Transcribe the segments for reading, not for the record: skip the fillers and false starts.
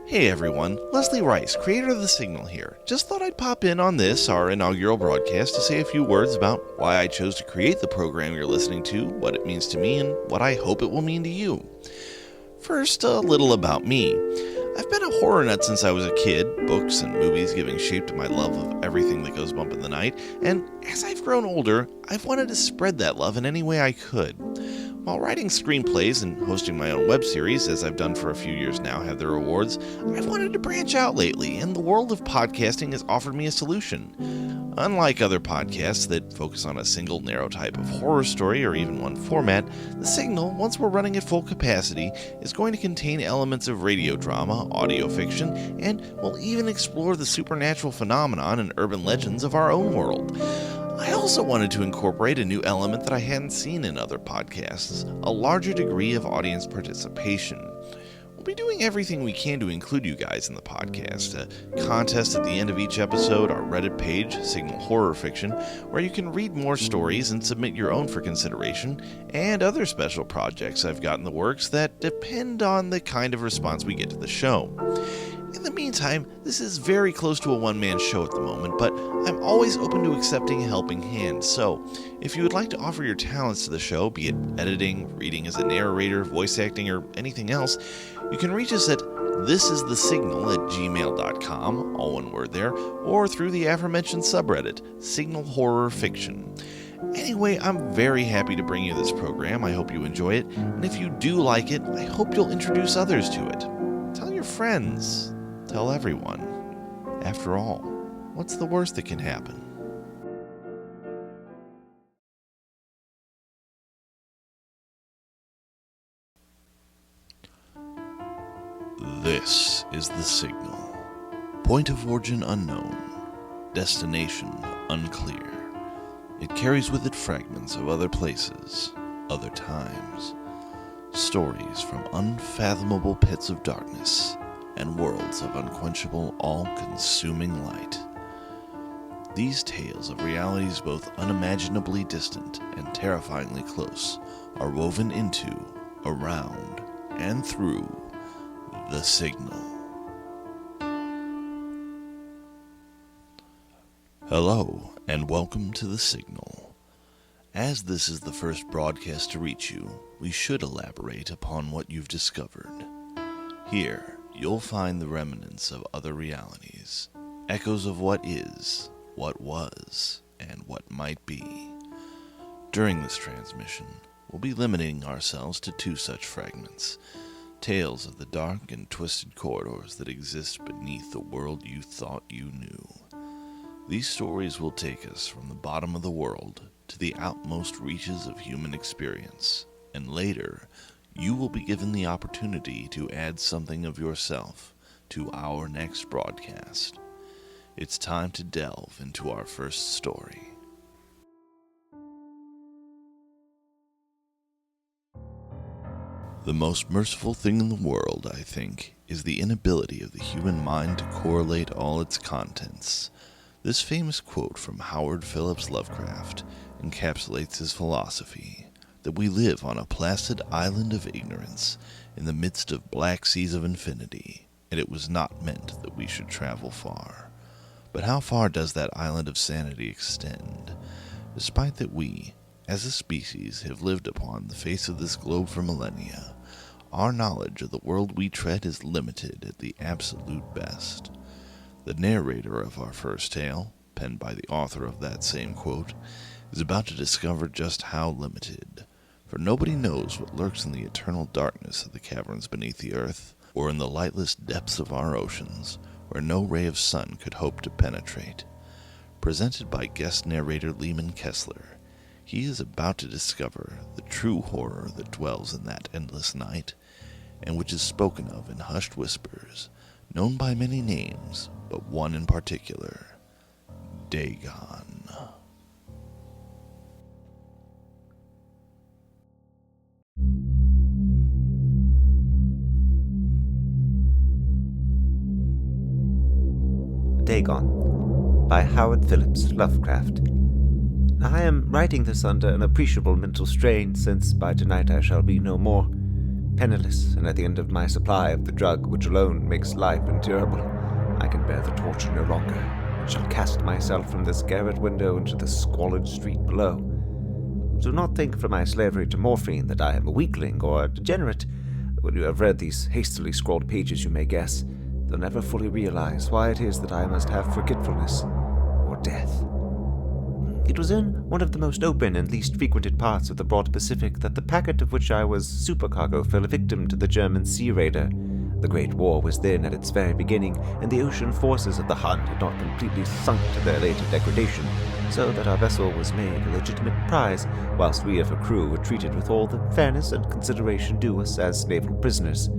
Hey everyone, Leslie Rice, creator of The Signal here. Just thought I'd pop in on this, our inaugural broadcast, to say a few words about why I chose to create the program you're listening to, what it means to me, and what I hope it will mean to you. First, a little about me. I've been a horror nut since I was a kid, books and movies giving shape to my love of everything that goes bump in the night, and as I've grown older, I've wanted to spread that love in any way I could. While writing screenplays and hosting my own web series, as I've done for a few years now, have their rewards, I've wanted to branch out lately, and the world of podcasting has offered me a solution. Unlike other podcasts that focus on a single narrow type of horror story or even one format, The Signal, once we're running at full capacity, is going to contain elements of radio drama, audio fiction, and will even explore the supernatural phenomenon and urban legends of our own world. I also wanted to incorporate a new element that I hadn't seen in other podcasts, a larger degree of audience participation. We'll be doing everything we can to include you guys in the podcast. A contest at the end of each episode, our Reddit page, Signal Horror Fiction, where you can read more stories and submit your own for consideration, and other special projects I've got in the works that depend on the kind of response we get to the show. In the meantime, this is very close to a one-man show at the moment, but I'm always open to accepting a helping hand, so if you would like to offer your talents to the show, be it editing, reading as a narrator, voice acting, or anything else, you can reach us at thisisthesignal@gmail.com, all one word there, or through the aforementioned subreddit, Signal Horror Fiction. Anyway, I'm very happy to bring you this program. I hope you enjoy it, and if you do like it, I hope you'll introduce others to it. Tell your friends. Tell everyone. After all, what's the worst that can happen? This is The Signal. Point of origin unknown. Destination unclear. It carries with it fragments of other places, other times. Stories from unfathomable pits of darkness and worlds of unquenchable, all-consuming light. These tales of realities both unimaginably distant and terrifyingly close are woven into, around, and through The Signal. Hello, and welcome to The Signal. As this is the first broadcast to reach you, we should elaborate upon what you've discovered. Here, you'll find the remnants of other realities, echoes of what is, what was, and what might be. During this transmission, we'll be limiting ourselves to two such fragments, tales of the dark and twisted corridors that exist beneath the world you thought you knew. These stories will take us from the bottom of the world to the outmost reaches of human experience, and later, you will be given the opportunity to add something of yourself to our next broadcast. It's time to delve into our first story. The most merciful thing in the world, I think, is the inability of the human mind to correlate all its contents. This famous quote from Howard Phillips Lovecraft encapsulates his philosophy, that we live on a placid island of ignorance in the midst of black seas of infinity, and it was not meant that we should travel far. But how far does that island of sanity extend? Despite that we, as a species, have lived upon the face of this globe for millennia, our knowledge of the world we tread is limited at the absolute best. The narrator of our first tale, penned by the author of that same quote, is about to discover just how limited. For nobody knows what lurks in the eternal darkness of the caverns beneath the earth, or in the lightless depths of our oceans, where no ray of sun could hope to penetrate. Presented by guest narrator Lehman Kessler, he is about to discover the true horror that dwells in that endless night, and which is spoken of in hushed whispers, known by many names, but one in particular, Dagon. Dagon by Howard Phillips Lovecraft. I am writing this under an appreciable mental strain, since by tonight I shall be no more. penniless, and at the end of my supply of the drug which alone makes life endurable, I can bear the torture no longer, and shall cast myself from this garret window into the squalid street below. Do not think from my slavery to morphine that I am a weakling or a degenerate. When you have read these hastily scrawled pages, you may guess, though never fully realize, why it is that I must have forgetfulness or death. It was in one of the most open and least frequented parts of the broad Pacific that the packet of which I was supercargo fell a victim to the German sea raider. The Great War was then at its very beginning, and the ocean forces of the Hun had not completely sunk to their later degradation, so that our vessel was made a legitimate prize, whilst we of her crew were treated with all the fairness and consideration due us as naval prisoners.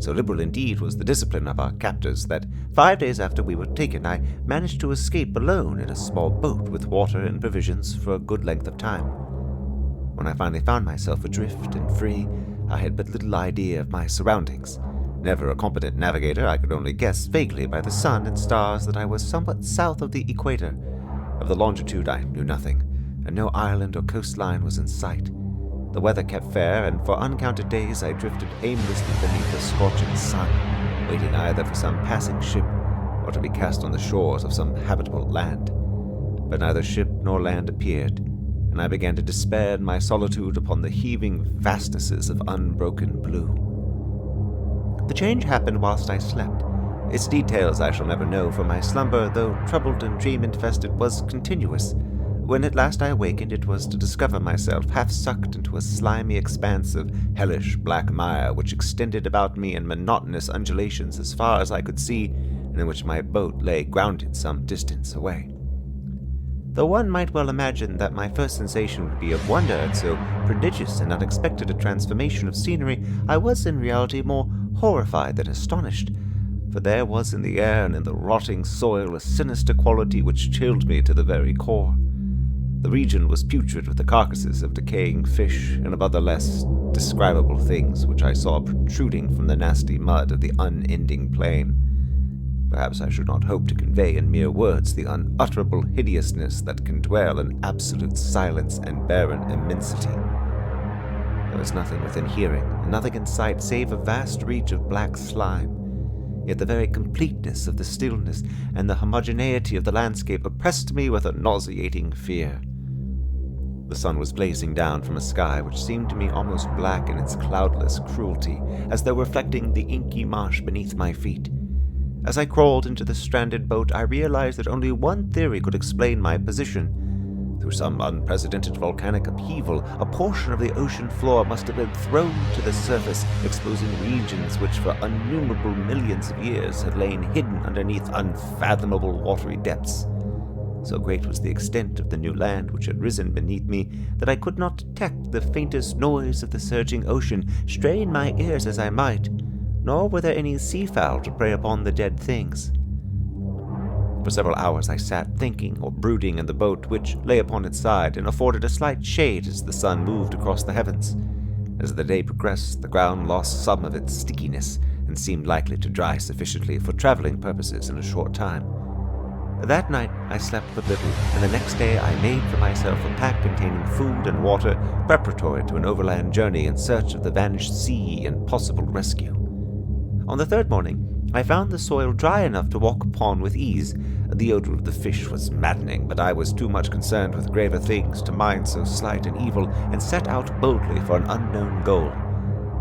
So liberal indeed was the discipline of our captors that 5 days after we were taken, I managed to escape alone in a small boat with water and provisions for a good length of time. When I finally found myself adrift and free, I had but little idea of my surroundings. Never a competent navigator, I could only guess vaguely by the sun and stars that I was somewhat south of the equator. Of the longitude I knew nothing, and no island or coastline was in sight. The weather kept fair, and for uncounted days I drifted aimlessly beneath the scorching sun, waiting either for some passing ship or to be cast on the shores of some habitable land. But neither ship nor land appeared, and I began to despair in my solitude upon the heaving vastnesses of unbroken blue. The change happened whilst I slept. Its details I shall never know, for my slumber, though troubled and dream-infested, was continuous. When at last I awakened, it was to discover myself half sucked into a slimy expanse of hellish black mire which extended about me in monotonous undulations as far as I could see, and in which my boat lay grounded some distance away. Though one might well imagine that my first sensation would be of wonder at so prodigious and unexpected a transformation of scenery, I was in reality more horrified than astonished, for there was in the air and in the rotting soil a sinister quality which chilled me to the very core. The region was putrid with the carcasses of decaying fish and of other less describable things which I saw protruding from the nasty mud of the unending plain. Perhaps I should not hope to convey in mere words the unutterable hideousness that can dwell in absolute silence and barren immensity. There was nothing within hearing, and nothing in sight save a vast reach of black slime. Yet the very completeness of the stillness and the homogeneity of the landscape oppressed me with a nauseating fear. The sun was blazing down from a sky which seemed to me almost black in its cloudless cruelty, as though reflecting the inky marsh beneath my feet. As I crawled into the stranded boat, I realized that only one theory could explain my position. Through some unprecedented volcanic upheaval, a portion of the ocean floor must have been thrown to the surface, exposing regions which for innumerable millions of years had lain hidden underneath unfathomable watery depths. So great was the extent of the new land which had risen beneath me that I could not detect the faintest noise of the surging ocean, strain my ears as I might, nor were there any seafowl to prey upon the dead things. For several hours I sat thinking or brooding in the boat, which lay upon its side and afforded a slight shade as the sun moved across the heavens. As the day progressed, the ground lost some of its stickiness and seemed likely to dry sufficiently for traveling purposes in a short time. That night I slept but little, and the next day I made for myself a pack containing food and water preparatory to an overland journey in search of the vanished sea and possible rescue. On the third morning, I found the soil dry enough to walk upon with ease. The odor of the fish was maddening, but I was too much concerned with graver things to mind so slight an evil, and set out boldly for an unknown goal.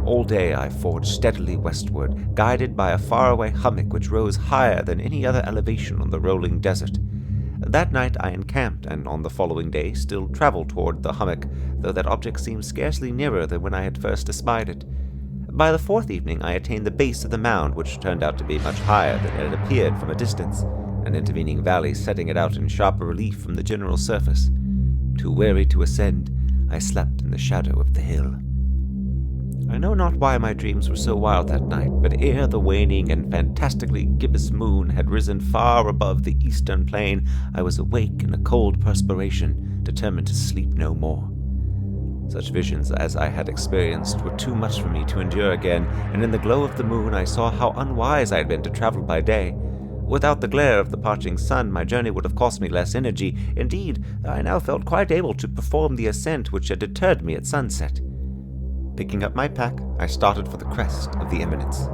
All day I forged steadily westward, guided by a faraway hummock which rose higher than any other elevation on the rolling desert. That night I encamped, and on the following day still traveled toward the hummock, though that object seemed scarcely nearer than when I had first espied it. By the fourth evening I attained the base of the mound, which turned out to be much higher than it had appeared from a distance, an intervening valley setting it out in sharper relief from the general surface. Too weary to ascend, I slept in the shadow of the hill. I know not why my dreams were so wild that night, but ere the waning and fantastically gibbous moon had risen far above the eastern plain, I was awake in a cold perspiration, determined to sleep no more. Such visions as I had experienced were too much for me to endure again, and in the glow of the moon I saw how unwise I had been to travel by day. Without the glare of the parching sun, my journey would have cost me less energy. Indeed, I now felt quite able to perform the ascent which had deterred me at sunset. Picking up my pack, I started for the crest of the eminence.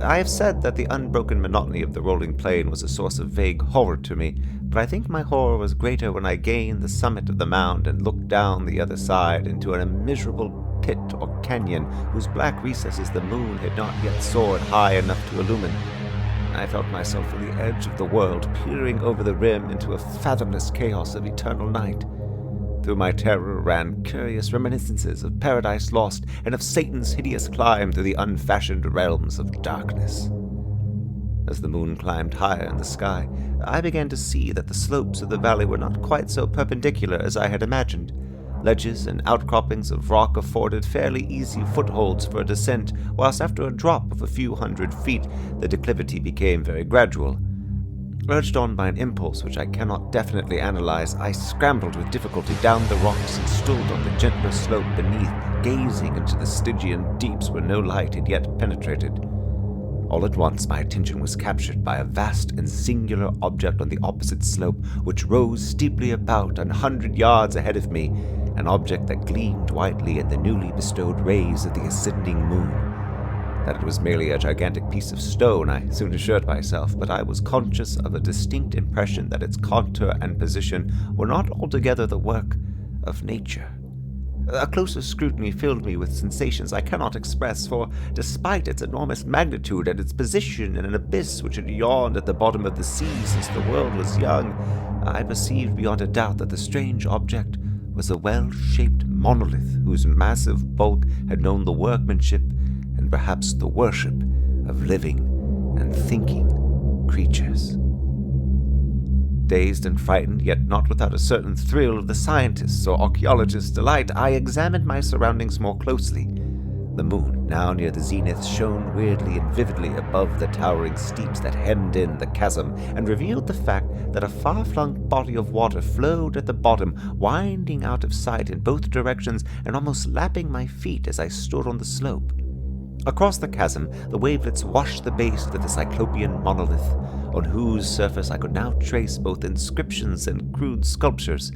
I have said that the unbroken monotony of the rolling plain was a source of vague horror to me, but I think my horror was greater when I gained the summit of the mound and looked down the other side into an immeasurable pit or canyon whose black recesses the moon had not yet soared high enough to illumine. I felt myself on the edge of the world, peering over the rim into a fathomless chaos of eternal night. Through my terror ran curious reminiscences of Paradise Lost and of Satan's hideous climb through the unfashioned realms of darkness. As the moon climbed higher in the sky, I began to see that the slopes of the valley were not quite so perpendicular as I had imagined. Ledges and outcroppings of rock afforded fairly easy footholds for a descent, whilst after a drop of a few hundred feet, the declivity became very gradual. Urged on by an impulse which I cannot definitely analyze, I scrambled with difficulty down the rocks and stood on the gentler slope beneath, gazing into the Stygian deeps where no light had yet penetrated. All at once my attention was captured by a vast and singular object on the opposite slope, which rose steeply about 100 yards ahead of me, an object that gleamed whitely in the newly bestowed rays of the ascending moon. That it was merely a gigantic piece of stone, I soon assured myself, but I was conscious of a distinct impression that its contour and position were not altogether the work of nature. A closer scrutiny filled me with sensations I cannot express, for despite its enormous magnitude and its position in an abyss which had yawned at the bottom of the sea since the world was young, I perceived beyond a doubt that the strange object was a well-shaped monolith whose massive bulk had known the workmanship and perhaps the worship of living and thinking creatures. Dazed and frightened, yet not without a certain thrill of the scientist's or archaeologist's delight, I examined my surroundings more closely. The moon, now near the zenith, shone weirdly and vividly above the towering steeps that hemmed in the chasm, and revealed the fact that a far-flung body of water flowed at the bottom, winding out of sight in both directions and almost lapping my feet as I stood on the slope. Across the chasm, the wavelets washed the base of the Cyclopean monolith, on whose surface I could now trace both inscriptions and crude sculptures.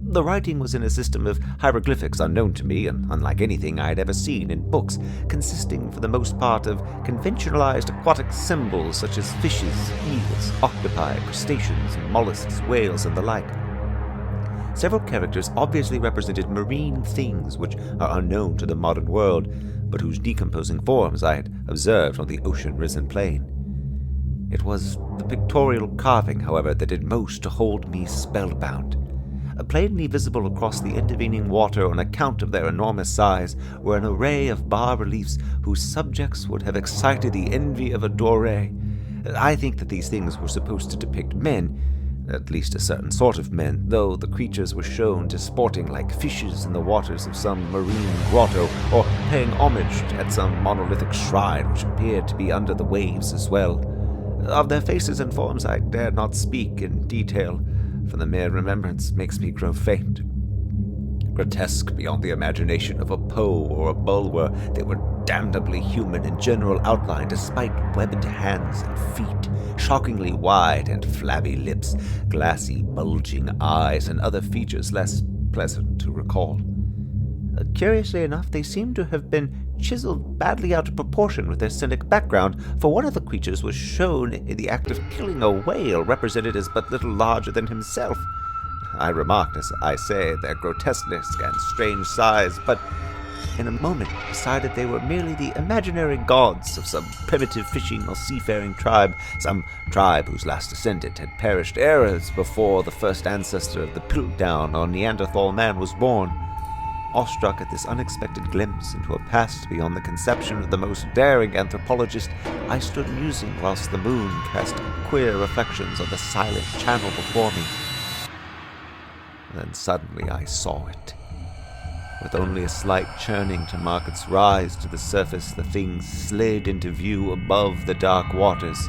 The writing was in a system of hieroglyphics unknown to me and unlike anything I had ever seen in books, consisting for the most part of conventionalized aquatic symbols such as fishes, eels, octopi, crustaceans, mollusks, whales, and the like. Several characters obviously represented marine things which are unknown to the modern world, but whose decomposing forms I had observed on the ocean-risen plain. It was the pictorial carving, however, that did most to hold me spellbound. Plainly visible across the intervening water on account of their enormous size were an array of bas-reliefs whose subjects would have excited the envy of a Doré. I think that these things were supposed to depict men, at least a certain sort of men, though the creatures were shown disporting like fishes in the waters of some marine grotto, or paying homage at some monolithic shrine which appeared to be under the waves as well. Of their faces and forms I dare not speak in detail, for the mere remembrance makes me grow faint. Grotesque beyond the imagination of a Poe or a Bulwer, they were damnably human in general outline, despite webbed hands and feet, shockingly wide and flabby lips, glassy, bulging eyes, and other features less pleasant to recall. Curiously enough, they seem to have been chiseled badly out of proportion with their scenic background, for one of the creatures was shown in the act of killing a whale represented as but little larger than himself. I remarked, as I say, their grotesqueness and strange size, but in a moment decided they were merely the imaginary gods of some primitive fishing or seafaring tribe, some tribe whose last descendant had perished eras before the first ancestor of the Piltdown or Neanderthal man was born. Awestruck at this unexpected glimpse into a past beyond the conception of the most daring anthropologist, I stood musing whilst the moon cast queer reflections on the silent channel before me. Then suddenly I saw it. With only a slight churning to mark its rise to the surface, the thing slid into view above the dark waters.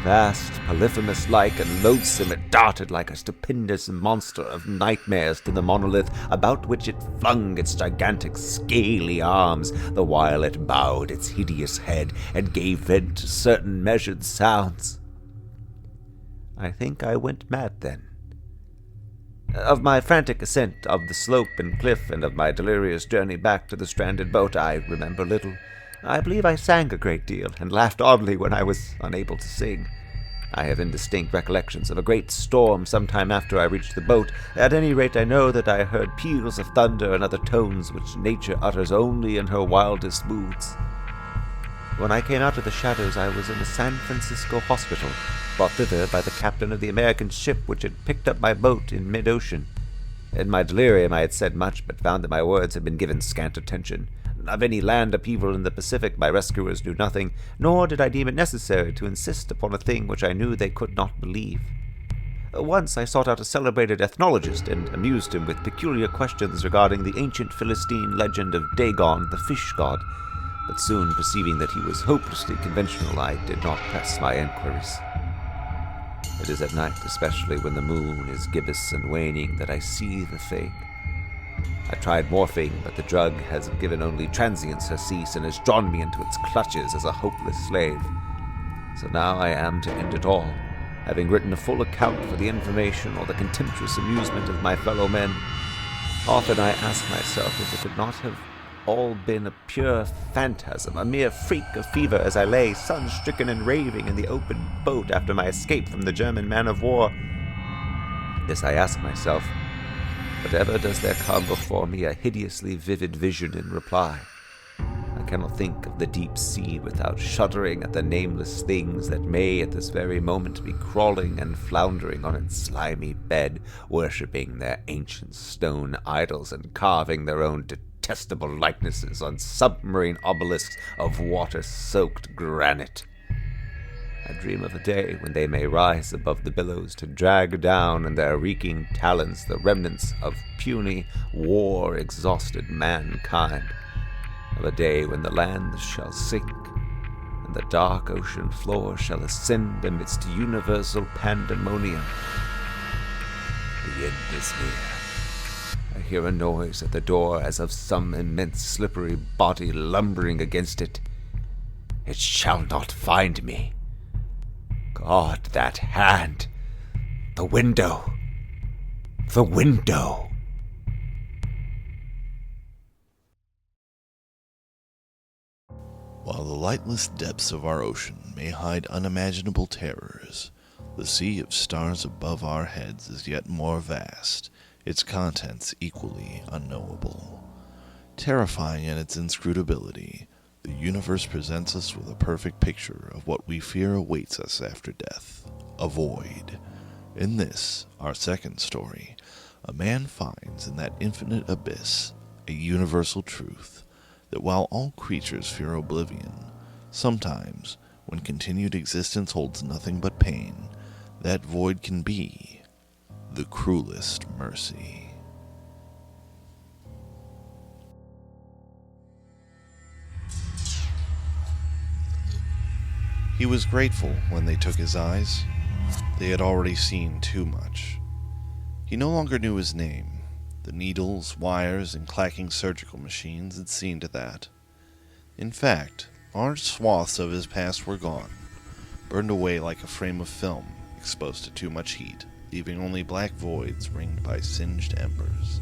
Vast, Polyphemus-like and loathsome, it darted like a stupendous monster of nightmares to the monolith, about which it flung its gigantic scaly arms, the while it bowed its hideous head and gave vent to certain measured sounds. I think I went mad then. Of my frantic ascent of the slope and cliff, and of my delirious journey back to the stranded boat, I remember little. I believe I sang a great deal, and laughed oddly when I was unable to sing. I have indistinct recollections of a great storm some time after I reached the boat. At any rate, I know that I heard peals of thunder and other tones which nature utters only in her wildest moods. When I came out of the shadows, I was in a San Francisco hospital, brought thither by the captain of the American ship which had picked up my boat in mid-ocean. In my delirium I had said much, but found that my words had been given scant attention. Of any land upheaval in the Pacific my rescuers knew nothing, nor did I deem it necessary to insist upon a thing which I knew they could not believe. Once I sought out a celebrated ethnologist and amused him with peculiar questions regarding the ancient Philistine legend of Dagon, the fish god, but soon perceiving that he was hopelessly conventional, I did not press my enquiries. It is at night, especially when the moon is gibbous and waning, that I see the thing. I tried morphine, but the drug has given only transience surcease and has drawn me into its clutches as a hopeless slave. So now I am to end it all, having written a full account for the information or the contemptuous amusement of my fellow men. Often I ask myself if it could not have all been a pure phantasm, a mere freak of fever as I lay sun-stricken and raving in the open boat after my escape from the German man-of-war. This I ask myself, but ever does there come before me a hideously vivid vision in reply. I cannot think of the deep sea without shuddering at the nameless things that may at this very moment be crawling and floundering on its slimy bed, worshipping their ancient stone idols and carving their own detestable likenesses on submarine obelisks of water-soaked granite. I dream of a day when they may rise above the billows to drag down in their reeking talons the remnants of puny, war-exhausted mankind, of a day when the land shall sink, and the dark ocean floor shall ascend amidst universal pandemonium. The end is near. I hear a noise at the door as of some immense slippery body lumbering against it. It shall not find me. God, that hand! The window! The window! While the lightless depths of our ocean may hide unimaginable terrors, the sea of stars above our heads is yet more vast, its contents equally unknowable. Terrifying in its inscrutability, the universe presents us with a perfect picture of what we fear awaits us after death, a void. In this, our second story, a man finds in that infinite abyss a universal truth, that while all creatures fear oblivion, sometimes, when continued existence holds nothing but pain, that void can be the cruelest mercy. He was grateful when they took his eyes. They had already seen too much. He no longer knew his name. The needles, wires, and clacking surgical machines had seen to that. In fact, large swaths of his past were gone, burned away like a frame of film exposed to too much heat, leaving only black voids ringed by singed embers.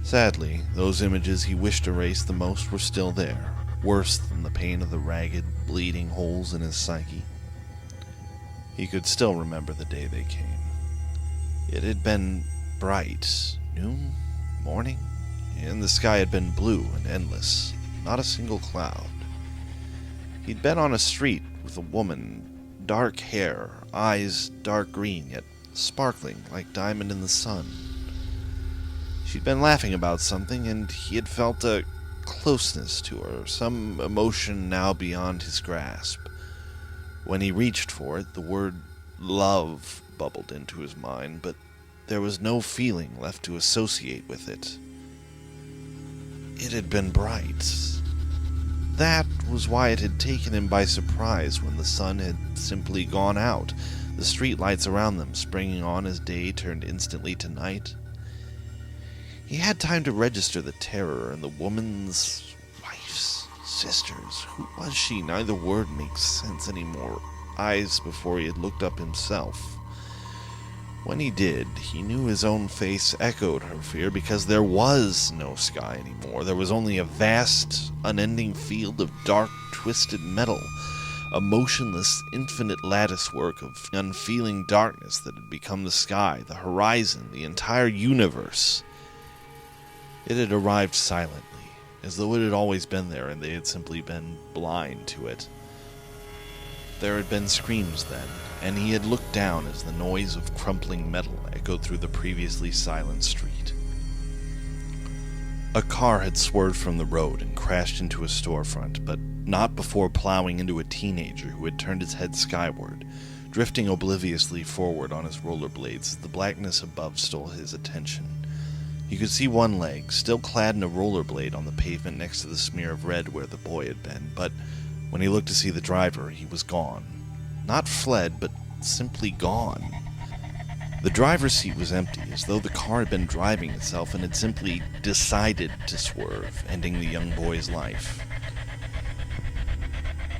Sadly, those images he wished erased the most were still there, worse than the pain of the ragged, bleeding holes in his psyche. He could still remember the day they came. It had been bright, noon, morning, and the sky had been blue and endless, not a single cloud. He'd been on a street with a woman, dark hair, eyes dark green, yet sparkling like diamond in the sun. She'd been laughing about something, and he had felt a closeness to her, some emotion now beyond his grasp. When he reached for it, the word love bubbled into his mind, but there was no feeling left to associate with it. It had been bright. That was why it had taken him by surprise when the sun had simply gone out, the street lights around them springing on as day turned instantly to night. He had time to register the terror in the woman's wife's sisters. Who was she? Neither word makes sense anymore. Eyes before he had looked up himself. When he did, he knew his own face echoed her fear because there was no sky anymore. There was only a vast, unending field of dark, twisted metal, a motionless, infinite latticework of unfeeling darkness that had become the sky, the horizon, the entire universe. It had arrived silently, as though it had always been there and they had simply been blind to it. There had been screams then, and he had looked down as the noise of crumpling metal echoed through the previously silent street. A car had swerved from the road and crashed into a storefront, but not before plowing into a teenager who had turned his head skyward, drifting obliviously forward on his rollerblades as the blackness above stole his attention. He could see one leg, still clad in a rollerblade on the pavement next to the smear of red where the boy had been, but when he looked to see the driver, he was gone. Not fled, but simply gone. The driver's seat was empty, as though the car had been driving itself and had simply decided to swerve, ending the young boy's life.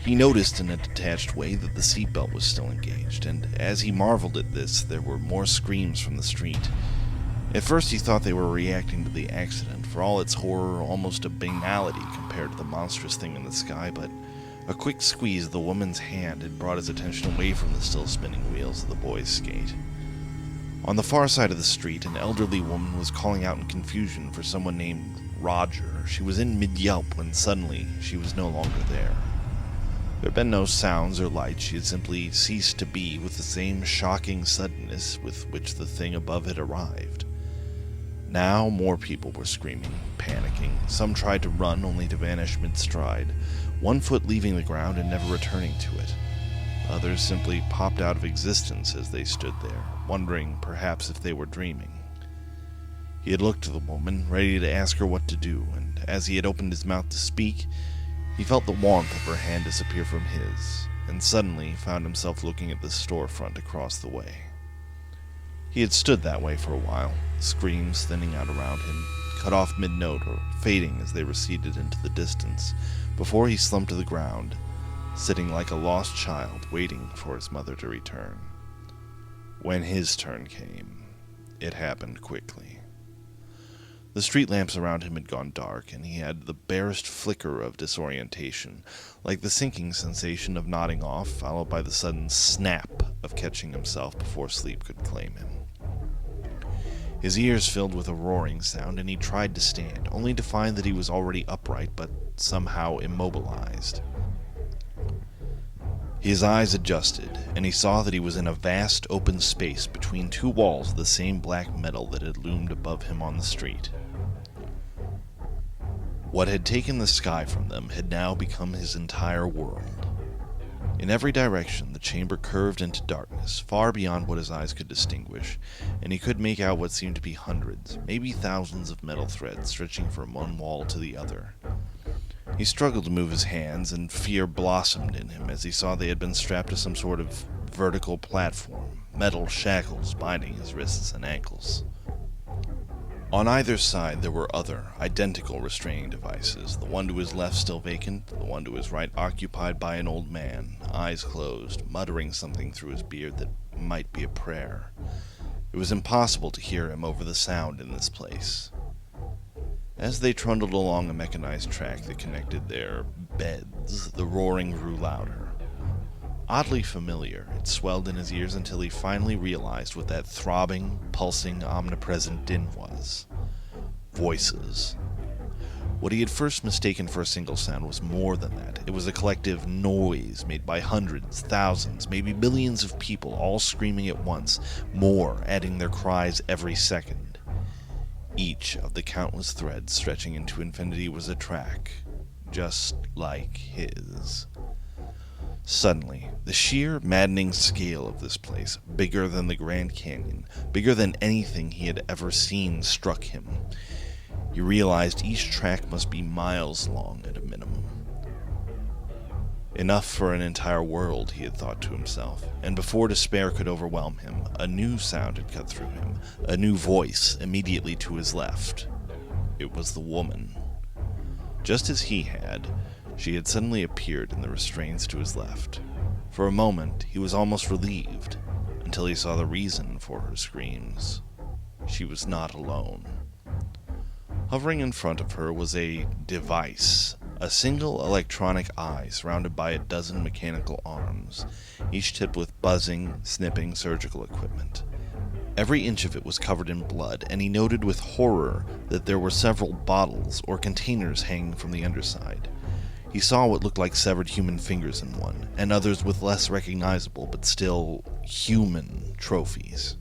He noticed in a detached way that the seatbelt was still engaged, and as he marveled at this, there were more screams from the street. At first he thought they were reacting to the accident, for all its horror, almost a banality compared to the monstrous thing in the sky, but a quick squeeze of the woman's hand had brought his attention away from the still spinning wheels of the boy's skate. On the far side of the street, an elderly woman was calling out in confusion for someone named Roger. She was in mid-yelp when suddenly she was no longer there. There had been no sounds or lights. She had simply ceased to be with the same shocking suddenness with which the thing above had arrived. Now more people were screaming, panicking. Some tried to run, only to vanish mid-stride, one foot leaving the ground and never returning to it. Others simply popped out of existence as they stood there, wondering perhaps if they were dreaming. He had looked to the woman, ready to ask her what to do, and as he had opened his mouth to speak, he felt the warmth of her hand disappear from his, and suddenly found himself looking at the storefront across the way. He had stood that way for a while, screams thinning out around him, cut off mid-note or fading as they receded into the distance, before he slumped to the ground, sitting like a lost child waiting for his mother to return. When his turn came, it happened quickly. The street lamps around him had gone dark, and he had the barest flicker of disorientation, like the sinking sensation of nodding off, followed by the sudden snap of catching himself before sleep could claim him. His ears filled with a roaring sound, and he tried to stand, only to find that he was already upright, but somehow immobilized. His eyes adjusted, and he saw that he was in a vast open space between two walls of the same black metal that had loomed above him on the street. What had taken the sky from them had now become his entire world. In every direction, the chamber curved into darkness, far beyond what his eyes could distinguish, and he could make out what seemed to be hundreds, maybe thousands of metal threads stretching from one wall to the other. He struggled to move his hands, and fear blossomed in him as he saw they had been strapped to some sort of vertical platform, metal shackles binding his wrists and ankles. On either side there were other, identical restraining devices, the one to his left still vacant, the one to his right occupied by an old man, eyes closed, muttering something through his beard that might be a prayer. It was impossible to hear him over the sound in this place. As they trundled along a mechanized track that connected their beds, the roaring grew louder. Oddly familiar, it swelled in his ears until he finally realized what that throbbing, pulsing, omnipresent din was. Voices. What he had first mistaken for a single sound was more than that. It was a collective noise made by hundreds, thousands, maybe millions of people, all screaming at once, more adding their cries every second. Each of the countless threads stretching into infinity was a track, just like his. Suddenly, the sheer, maddening scale of this place, bigger than the Grand Canyon, bigger than anything he had ever seen, struck him. He realized each track must be miles long at a minimum. Enough for an entire world, he had thought to himself, and before despair could overwhelm him, a new sound had cut through him, a new voice immediately to his left. It was the woman. Just as he had, she had suddenly appeared in the restraints to his left. For a moment, he was almost relieved, until he saw the reason for her screams. She was not alone. Hovering in front of her was a device, a single electronic eye surrounded by a dozen mechanical arms, each tipped with buzzing, snipping surgical equipment. Every inch of it was covered in blood, and he noted with horror that there were several bottles or containers hanging from the underside. He saw what looked like severed human fingers in one, and others with less recognizable but still human trophies.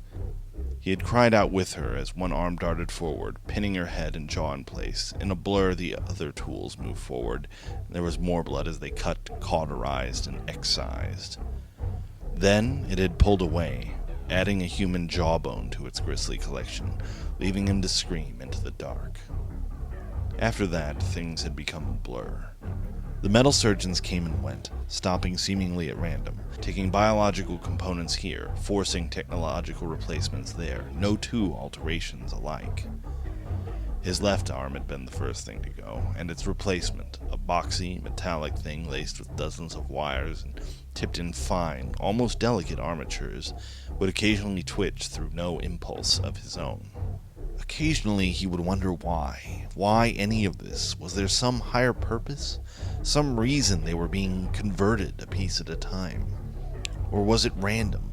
He had cried out with her as one arm darted forward, pinning her head and jaw in place. In a blur, the other tools moved forward. There was more blood as they cut, cauterized, and excised. Then it had pulled away, adding a human jawbone to its grisly collection, leaving him to scream into the dark. After that, things had become a blur. The metal surgeons came and went, stopping seemingly at random, taking biological components here, forcing technological replacements there, no two alterations alike. His left arm had been the first thing to go, and its replacement, a boxy, metallic thing laced with dozens of wires and tipped in fine, almost delicate armatures, would occasionally twitch through no impulse of his own. Occasionally he would wonder why. Why any of this? Was there some higher purpose? Some reason they were being converted a piece at a time? Or was it random?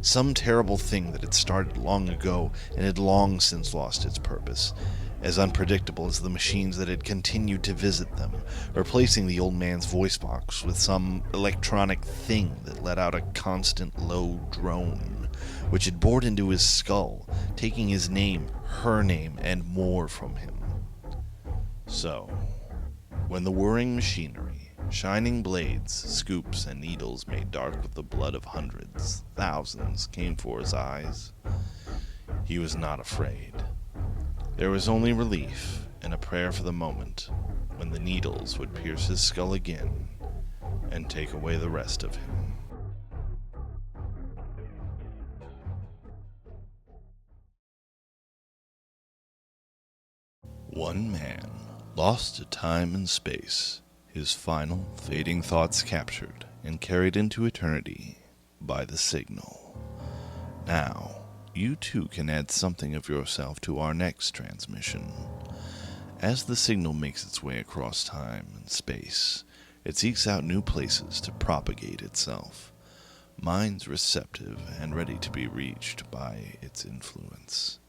Some terrible thing that had started long ago and had long since lost its purpose, as unpredictable as the machines that had continued to visit them, replacing the old man's voice box with some electronic thing that let out a constant low drone, which had bored into his skull, taking his name, her name, and more from him. So, when the whirring machinery, shining blades, scoops, and needles made dark with the blood of hundreds, thousands, came for his eyes, he was not afraid. There was only relief and a prayer for the moment when the needles would pierce his skull again and take away the rest of him. One man, lost to time and space, his final, fading thoughts captured and carried into eternity by the signal. Now, you too can add something of yourself to our next transmission. As the signal makes its way across time and space, it seeks out new places to propagate itself, minds receptive and ready to be reached by its influence.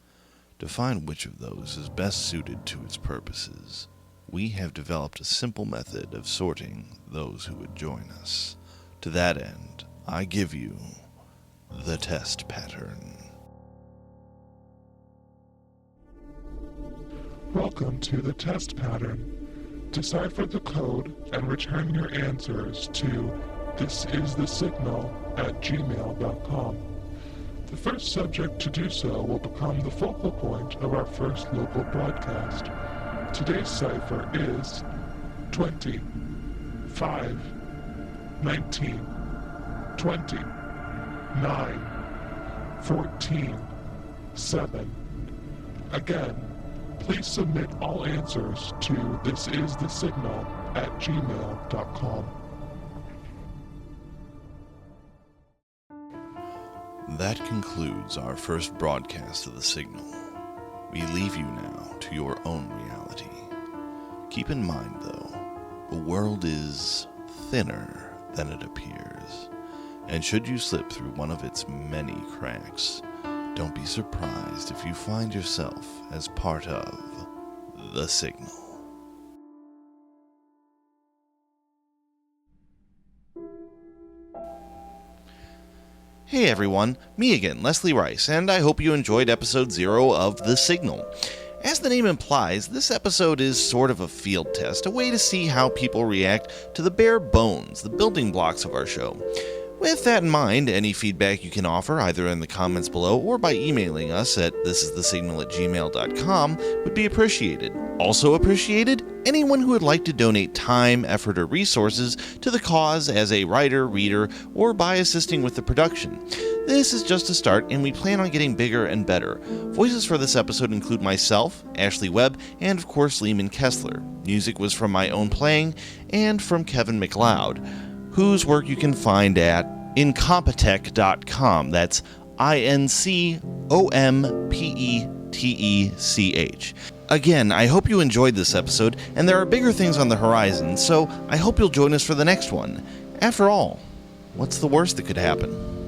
To find which of those is best suited to its purposes, we have developed a simple method of sorting those who would join us. To that end, I give you the test pattern. Welcome to the test pattern. Decipher the code and return your answers to thisisthesignal@gmail.com. The first subject to do so will become the focal point of our first local broadcast. Today's cipher is 20, 5, 19, 20, 9, 14, 7. Again, please submit all answers to thisisthesignal@gmail.com. That concludes our first broadcast of the signal. We leave you now to your own reality. Keep in mind, though, the world is thinner than it appears, and should you slip through one of its many cracks, don't be surprised if you find yourself as part of the signal. Hey everyone, me again, Leslie Rice, and I hope you enjoyed episode 0 of The Signal. As the name implies, this episode is sort of a field test, a way to see how people react to the bare bones, the building blocks of our show. With that in mind, any feedback you can offer either in the comments below or by emailing us at thisisthesignal@gmail.com would be appreciated. Also appreciated, anyone who would like to donate time, effort, or resources to the cause as a writer, reader, or by assisting with the production. This is just a start, and we plan on getting bigger and better. Voices for this episode include myself, Ashley Webb, and of course Lehman Kessler. Music was from my own playing and from Kevin MacLeod, whose work you can find at Incompetech.com. That's INCOMPETECH. Again, I hope you enjoyed this episode, and there are bigger things on the horizon, so I hope you'll join us for the next one. After all, what's the worst that could happen?